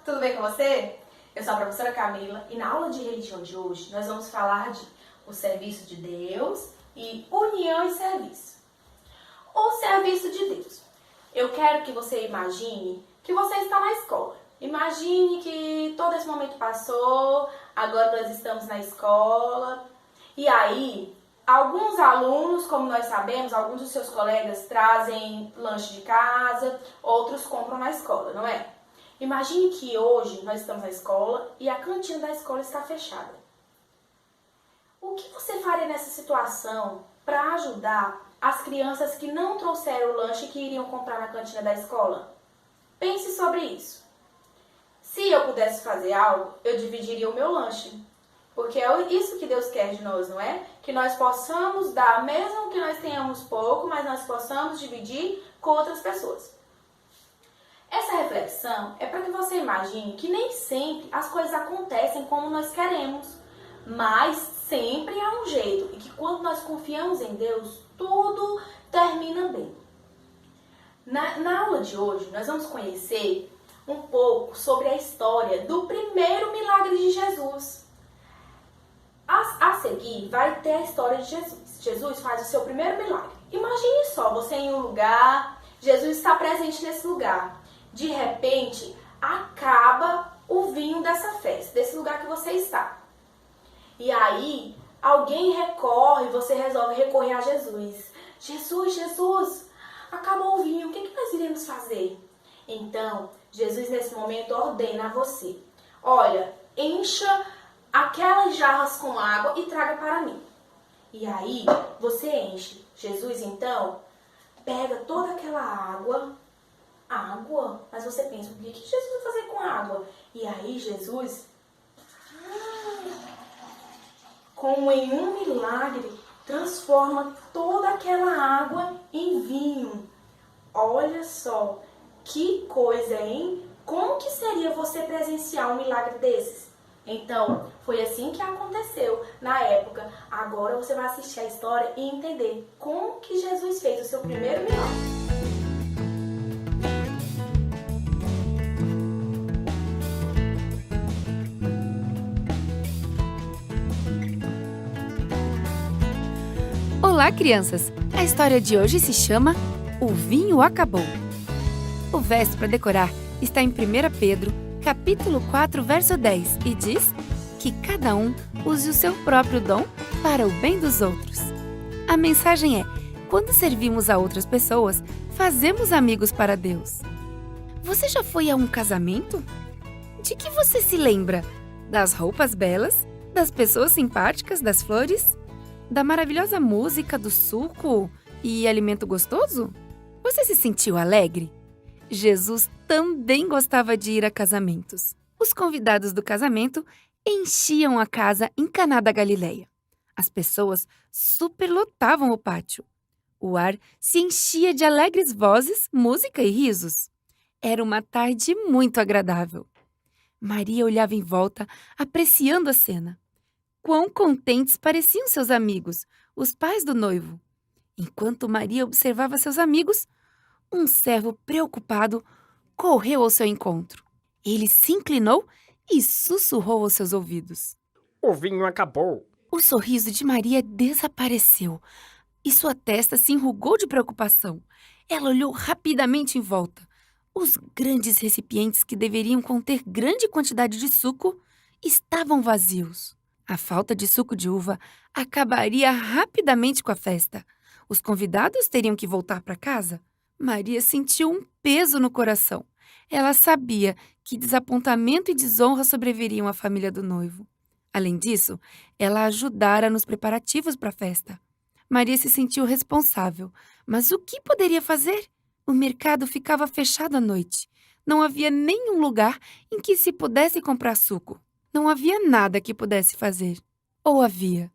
Tudo bem com você? Eu sou a professora Camila e na aula de religião de hoje nós vamos falar de o serviço de Deus e união e serviço. O serviço de Deus. Eu quero que você imagine que você está na escola. Imagine que todo esse momento passou, agora nós estamos na escola. E aí, alguns alunos, como nós sabemos, alguns dos seus colegas trazem lanche de casa, outros compram na escola, não é? Imagine que hoje nós estamos na escola e a cantina da escola está fechada. O que você faria nessa situação para ajudar as crianças que não trouxeram o lanche que iriam comprar na cantina da escola? Pense sobre isso. Se eu pudesse fazer algo, eu dividiria o meu lanche. Porque é isso que Deus quer de nós, não é? Que nós possamos dar, mesmo que nós tenhamos pouco, mas nós possamos dividir com outras pessoas. Essa reflexão é para que você imagine que nem sempre as coisas acontecem como nós queremos, mas sempre há um jeito e que quando nós confiamos em Deus, tudo termina bem. Na aula de hoje, nós vamos conhecer um pouco sobre a história do primeiro milagre de Jesus. A seguir, vai ter a história de Jesus. Jesus faz o seu primeiro milagre. Imagine só, você em um lugar, Jesus está presente nesse lugar. De repente, acaba o vinho dessa festa, desse lugar que você está. E aí, alguém recorre, você resolve recorrer a Jesus. Jesus, acabou o vinho, o que nós iremos fazer? Então, Jesus nesse momento ordena a você. Olha, encha aquelas jarras com água e traga para mim. E aí, você enche. Jesus, então, pega toda aquela água. Mas você pensa, o que Jesus vai fazer com água? E aí Jesus, como em um milagre, transforma toda aquela água em vinho. Olha só, que coisa, hein? Como que seria você presenciar um milagre desses? Então, foi assim que aconteceu na época. Agora você vai assistir a história e entender como que Jesus fez o seu primeiro milagre. Olá, crianças! A história de hoje se chama O Vinho Acabou. O verso para decorar está em 1 Pedro, capítulo 4, verso 10, e diz que cada um use o seu próprio dom para o bem dos outros. A mensagem é: quando servimos a outras pessoas, fazemos amigos para Deus. Você já foi a um casamento? De que você se lembra? Das roupas belas? Das pessoas simpáticas? Das flores? Da maravilhosa música, do suco e alimento gostoso? Você se sentiu alegre? Jesus também gostava de ir a casamentos. Os convidados do casamento enchiam a casa em Caná da Galileia. As pessoas superlotavam o pátio. O ar se enchia de alegres vozes, música e risos. Era uma tarde muito agradável. Maria olhava em volta, apreciando a cena. Quão contentes pareciam seus amigos, os pais do noivo. Enquanto Maria observava seus amigos, um servo preocupado correu ao seu encontro. Ele se inclinou e sussurrou aos seus ouvidos. O vinho acabou. O sorriso de Maria desapareceu e sua testa se enrugou de preocupação. Ela olhou rapidamente em volta. Os grandes recipientes que deveriam conter grande quantidade de suco estavam vazios. A falta de suco de uva acabaria rapidamente com a festa. Os convidados teriam que voltar para casa. Maria sentiu um peso no coração. Ela sabia que desapontamento e desonra sobreviriam à família do noivo. Além disso, ela ajudara nos preparativos para a festa. Maria se sentiu responsável. Mas o que poderia fazer? O mercado ficava fechado à noite. Não havia nenhum lugar em que se pudesse comprar suco. Não havia nada que pudesse fazer. Ou havia?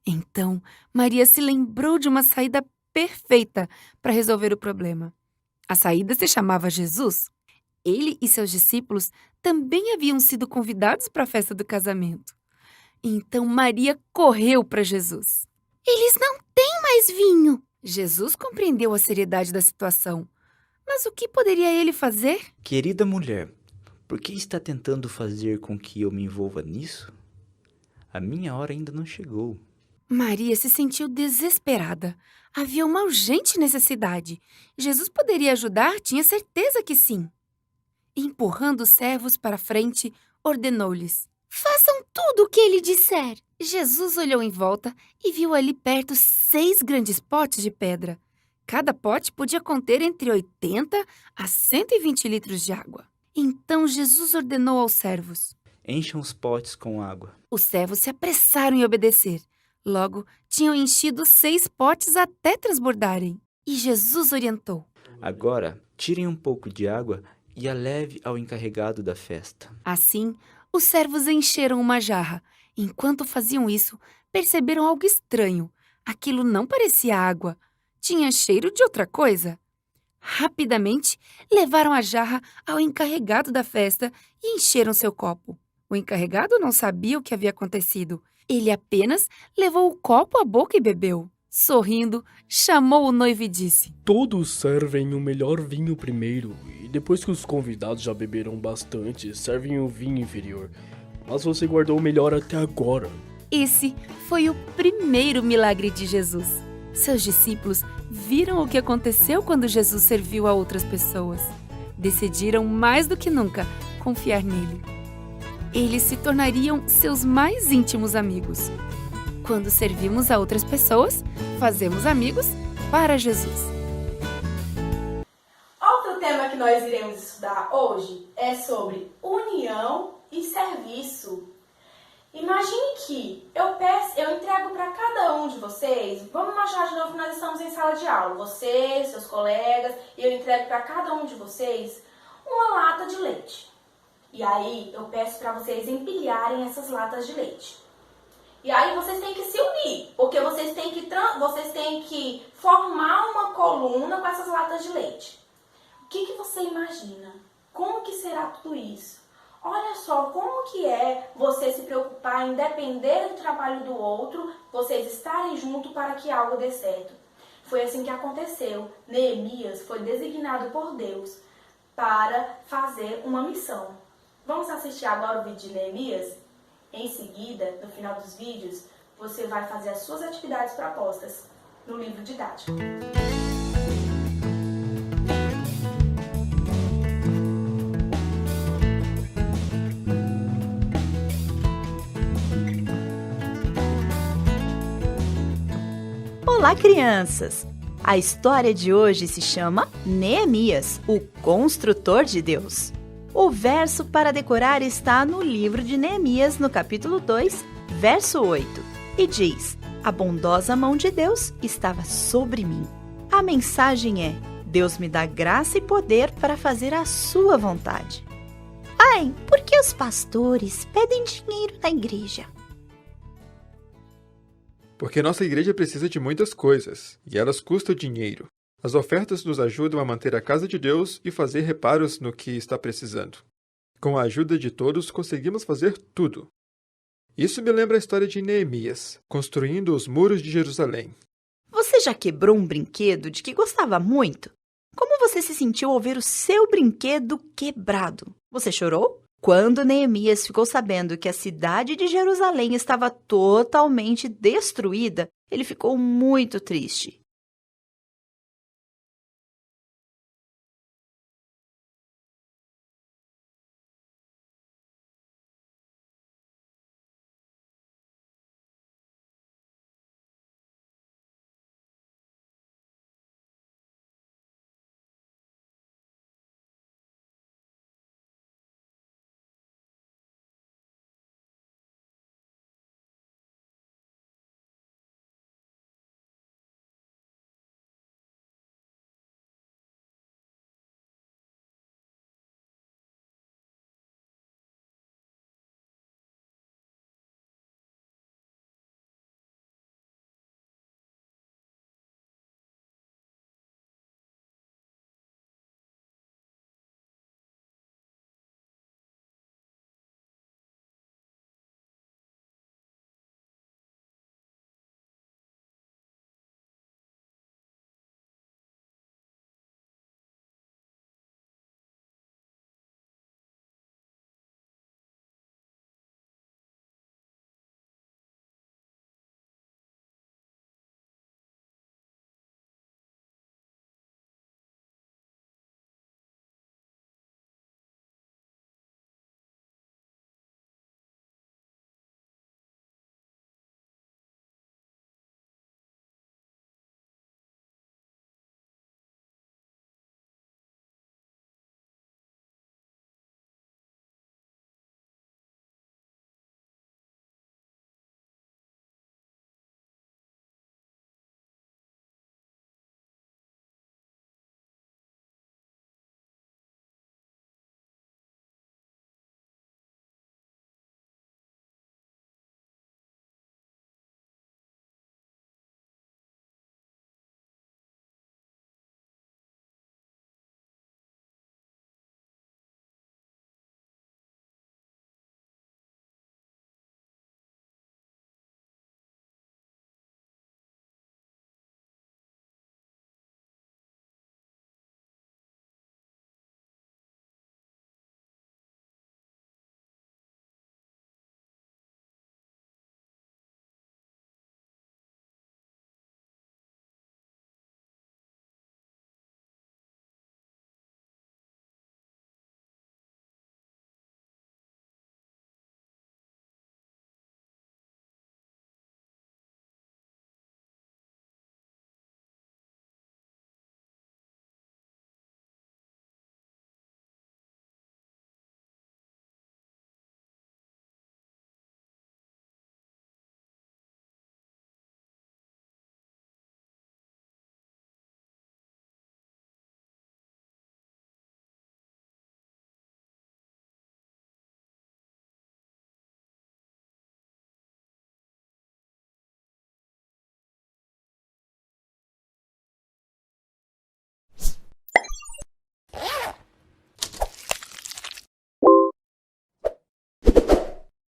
Então, Maria se lembrou de uma saída perfeita para resolver o problema. A saída se chamava Jesus. Ele e seus discípulos também haviam sido convidados para a festa do casamento. Então Maria correu para Jesus. Eles não têm mais vinho! Jesus compreendeu a seriedade da situação. Mas o que poderia ele fazer? Querida mulher, Por que está tentando fazer com que eu me envolva nisso? A minha hora ainda não chegou. Maria se sentiu desesperada. Havia uma urgente necessidade. Jesus poderia ajudar, tinha certeza que sim. Empurrando os servos para frente, ordenou-lhes: façam tudo o que ele disser. Jesus olhou em volta e viu ali perto 6 grandes potes de pedra. Cada pote podia conter entre 80 a 120 litros de água. Então Jesus ordenou aos servos: Encham os potes com água. os servos se apressaram em obedecer. Logo, tinham enchido 6 potes até transbordarem. E Jesus orientou: Agora, tirem um pouco de água e a leve ao encarregado da festa. Assim, os servos encheram uma jarra. Enquanto faziam isso, perceberam algo estranho. Aquilo não parecia água. Tinha cheiro de outra coisa. Rapidamente, levaram a jarra ao encarregado da festa e encheram seu copo. O encarregado não sabia o que havia acontecido. Ele apenas levou o copo à boca e bebeu. Sorrindo, chamou o noivo e disse: Todos servem o melhor vinho primeiro, e depois que os convidados já beberam bastante, servem o vinho inferior. Mas você guardou o melhor até agora. Esse foi o primeiro milagre de Jesus. Seus discípulos viram o que aconteceu quando Jesus serviu a outras pessoas. Decidiram mais do que nunca confiar nele. Eles se tornariam seus mais íntimos amigos. Quando servimos a outras pessoas, fazemos amigos para Jesus. Outro tema que nós iremos estudar hoje é sobre união e serviço. Imagine que eu entrego para cada um de vocês, vamos imaginar de novo que nós estamos em sala de aula, vocês, seus colegas, e eu entrego para cada um de vocês uma lata de leite. E aí eu peço para vocês empilharem essas latas de leite. E aí vocês têm que se unir, porque vocês têm que formar uma coluna com essas latas de leite. O que você imagina? Como que será tudo isso? Olha só como que é você se preocupar em depender do trabalho do outro, vocês estarem juntos para que algo dê certo. Foi assim que aconteceu. Neemias foi designado por Deus para fazer uma missão. Vamos assistir agora o vídeo de Neemias? Em seguida, no final dos vídeos, você vai fazer as suas atividades propostas no livro didático. Olá, crianças! A história de hoje se chama Neemias, o construtor de Deus. O verso para decorar está no livro de Neemias, no capítulo 2, verso 8, e diz: A bondosa mão de Deus estava sobre mim. A mensagem é: Deus me dá graça e poder para fazer a sua vontade. Ai, por que os pastores pedem dinheiro na igreja? Porque nossa igreja precisa de muitas coisas, e elas custam dinheiro. As ofertas nos ajudam a manter a casa de Deus e fazer reparos no que está precisando. Com a ajuda de todos, conseguimos fazer tudo. Isso me lembra a história de Neemias, construindo os muros de Jerusalém. Você já quebrou um brinquedo de que gostava muito? Como você se sentiu ao ver o seu brinquedo quebrado? Você chorou? Quando Neemias ficou sabendo que a cidade de Jerusalém estava totalmente destruída, ele ficou muito triste.